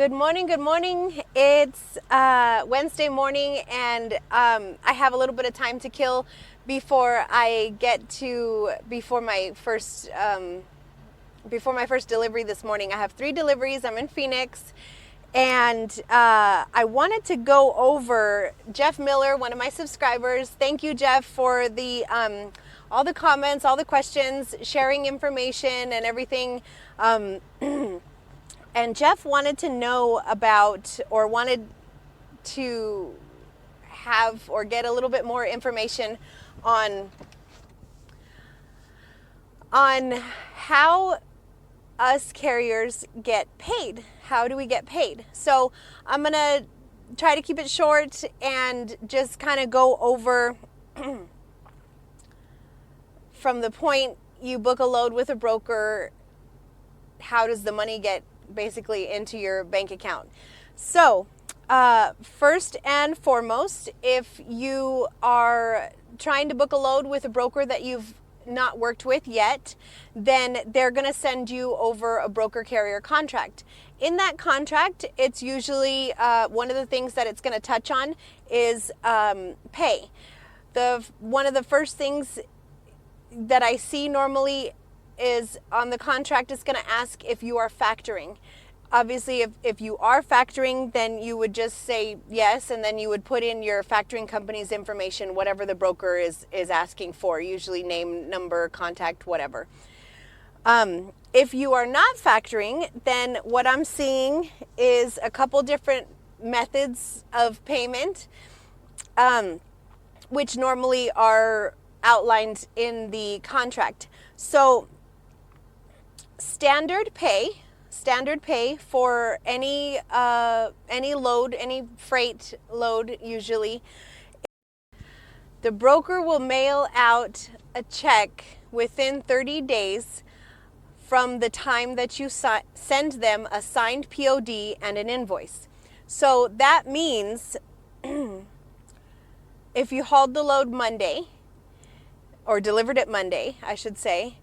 Good morning, good morning. It's Wednesday morning, and I have a little bit of time to kill before my first delivery this morning. I have 3 deliveries. I'm in Phoenix, and I wanted to go over Jeff Miller, one of my subscribers. Thank you, Jeff, for the all the comments, all the questions, sharing information and everything. And Jeff wanted to know about, or wanted to have or get a little bit more information on how us carriers get paid. How do we get paid? So I'm going to try to keep it short and just kind of go over from the point you book a load with a broker, how does the money get basically into your bank account. So first and foremost, if you are trying to book a load with a broker that you've not worked with yet, then they're going to send you over a broker carrier contract. In that contract, it's usually one of the things that it's going to touch on is pay. One of the first things that I see normally is on the contract is going to ask if you are factoring. Obviously, if you are factoring, then you would just say yes, and then you would put in your factoring company's information, whatever the broker is asking for, usually name, number, contact, whatever. If you are not factoring, then what I'm seeing is a couple different methods of payment, which normally are outlined in the contract. So standard pay for any load, any freight load usually, the broker will mail out a check within 30 days from the time that you send them a signed POD and an invoice. So that means if you hauled the load Monday, or delivered it Monday, I should say,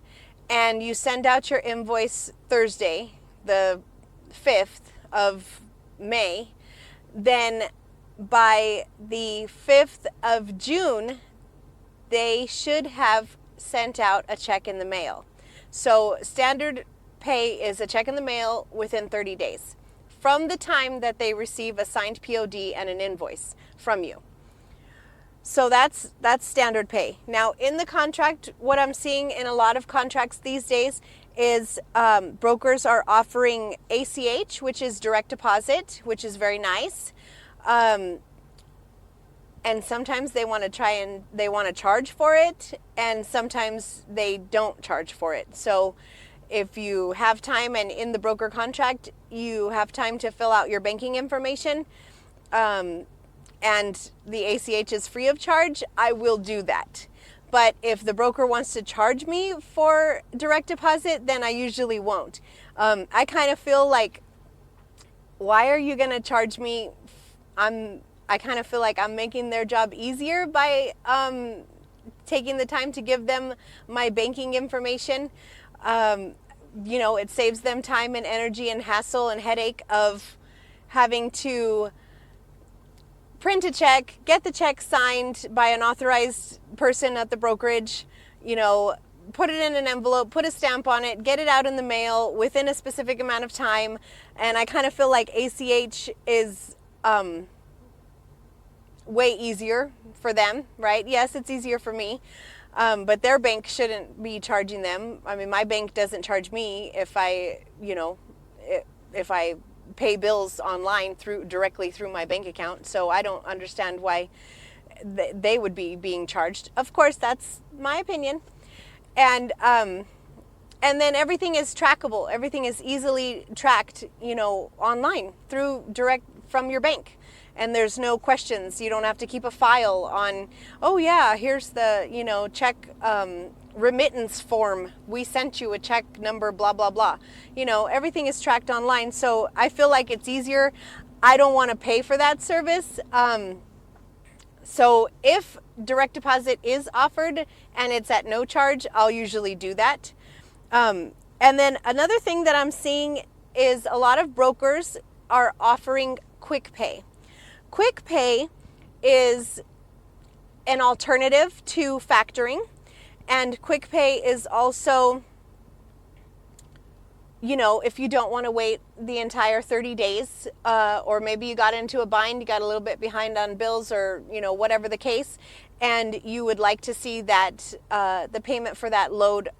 and you send out your invoice Thursday, the 5th of May, then by the 5th of June, they should have sent out a check in the mail. So standard pay is a check in the mail within 30 days from the time that they receive a signed POD and an invoice from you. So that's standard pay. Now, in the contract, what I'm seeing in a lot of contracts these days is brokers are offering ACH, which is direct deposit, which is very nice. And sometimes they want to charge for it, and sometimes they don't charge for it. So if you have time, and in the broker contract, you have time to fill out your banking information, and the ACH is free of charge, I will do that. But if the broker wants to charge me for direct deposit, then I usually won't. I kind of feel like, why are you going to charge me? I kind of feel like I'm making their job easier by taking the time to give them my banking information. It saves them time and energy and hassle and headache of having to print a check, get the check signed by an authorized person at the brokerage, put it in an envelope, put a stamp on it, get it out in the mail within a specific amount of time. And I kind of feel like ACH is way easier for them, right? Yes, it's easier for me, but their bank shouldn't be charging them. I mean, my bank doesn't charge me if I pay bills online directly through my bank account. So I don't understand why they would be being charged. Of course, that's my opinion. And then everything is trackable. Everything is easily tracked, online through direct from your bank. And there's no questions. You don't have to keep a file on, oh yeah, here's the, check remittance form. We sent you a check number, blah, blah, blah. Everything is tracked online. So I feel like it's easier. I don't want to pay for that service. So if direct deposit is offered and it's at no charge, I'll usually do that. And then another thing that I'm seeing is a lot of brokers are offering quick pay. Quick pay is an alternative to factoring, and quick pay is also, if you don't want to wait the entire 30 days, or maybe you got into a bind, you got a little bit behind on bills, or, whatever the case, and you would like to see that the payment for that load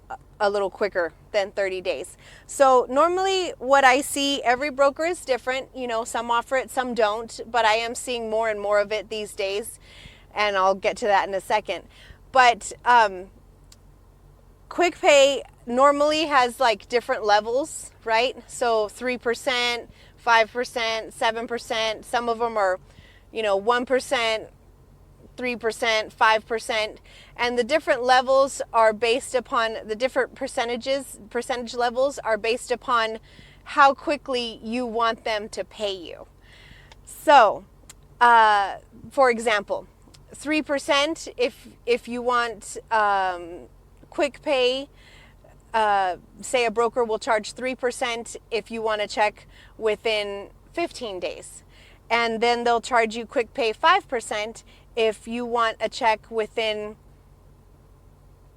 a little quicker than 30 days. So normally what I see, every broker is different. Some offer it, some don't, but I am seeing more and more of it these days, and I'll get to that in a second. But quick pay normally has like different levels, right? So 3%, 5%, 7%. Some of them are, 1%, 3%, 5%. And the different levels are based upon, the different percentage levels are based upon how quickly you want them to pay you. So, for example, 3%, if you want quick pay, say a broker will charge 3% if you want to check within 15 days. And then they'll charge you quick pay 5% if you want a check within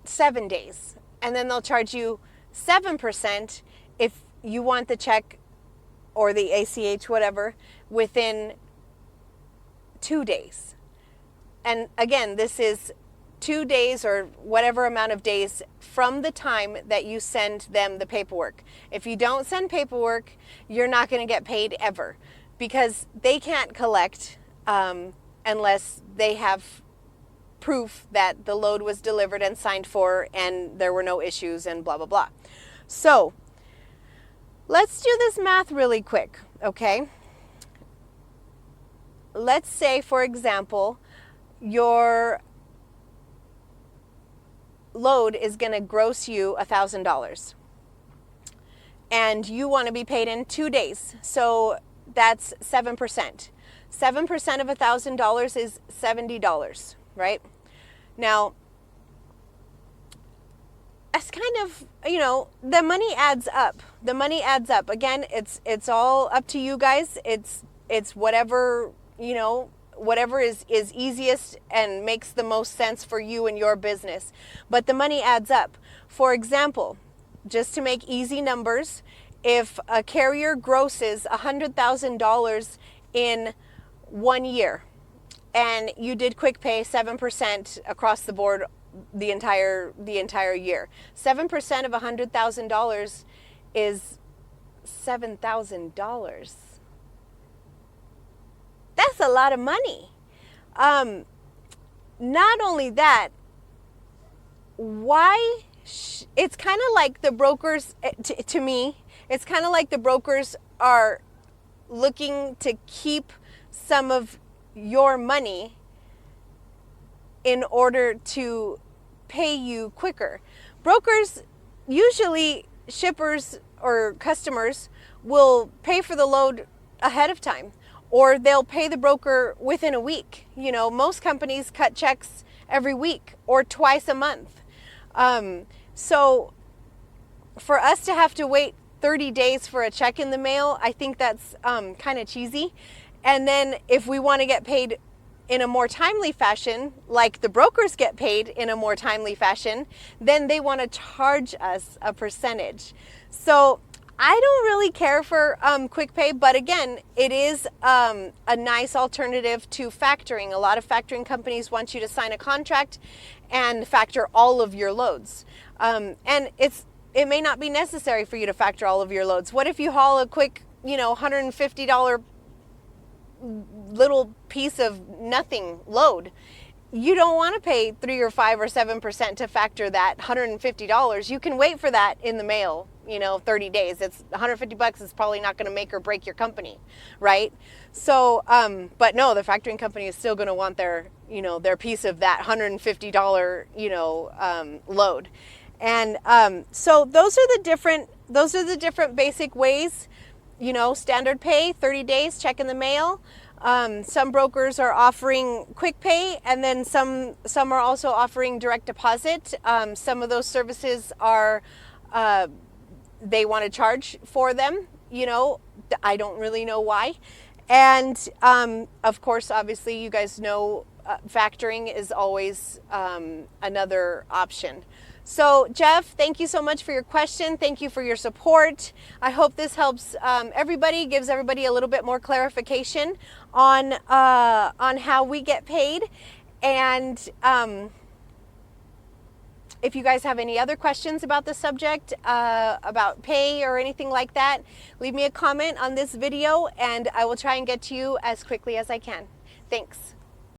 7 days. And then they'll charge you 7% if you want the check or the ACH, whatever, within 2 days. And again, this is 2 days or whatever amount of days from the time that you send them the paperwork. If you don't send paperwork, you're not going to get paid ever, because they can't collect unless they have proof that the load was delivered and signed for and there were no issues and blah, blah, blah. So let's do this math really quick, okay? Let's say, for example, your load is going to gross you $1,000 and you want to be paid in 2 days. So that's 7%. 7% of $1,000 is $70, right? Now, that's kind of, the money adds up. The money adds up. Again, it's all up to you guys. It's whatever, whatever is easiest and makes the most sense for you and your business. But the money adds up. For example, just to make easy numbers, if a carrier grosses $100,000 in 1 year and you did quick pay 7% across the board the entire year, 7% of $100,000 is $7,000. That's a lot of money. Not only that, it's kind of like the brokers, to me, it's kind of like the brokers are looking to keep some of your money in order to pay you quicker. Brokers, usually shippers or customers will pay for the load ahead of time, or they'll pay the broker within a week. Most companies cut checks every week or twice a month. So for us to have to wait 30 days for a check in the mail, I think that's kind of cheesy. And then if we want to get paid in a more timely fashion, like the brokers get paid in a more timely fashion, then they want to charge us a percentage. So I don't really care for quick pay, but again, it is a nice alternative to factoring. A lot of factoring companies want you to sign a contract and factor all of your loads. And it may not be necessary for you to factor all of your loads. What if you haul a quick, $150 little piece of nothing load? You don't want to pay 3 or 5 or 7% to factor that $150. You can wait for that in the mail, 30 days. It's $150 is probably not going to make or break your company, right? So, but no, the factoring company is still going to want their piece of that $150, load. And so those are the different basic ways. Standard pay, 30 days, check in the mail. Some brokers are offering quick pay, and then some are also offering direct deposit. Some of those services are, they want to charge for them, I don't really know why. And of course, obviously, you guys know factoring is always another option. So, Jeff, thank you so much for your question. Thank you for your support. I hope this helps everybody, gives everybody a little bit more clarification on how we get paid. And if you guys have any other questions about the subject, about pay or anything like that, leave me a comment on this video and I will try and get to you as quickly as I can. Thanks.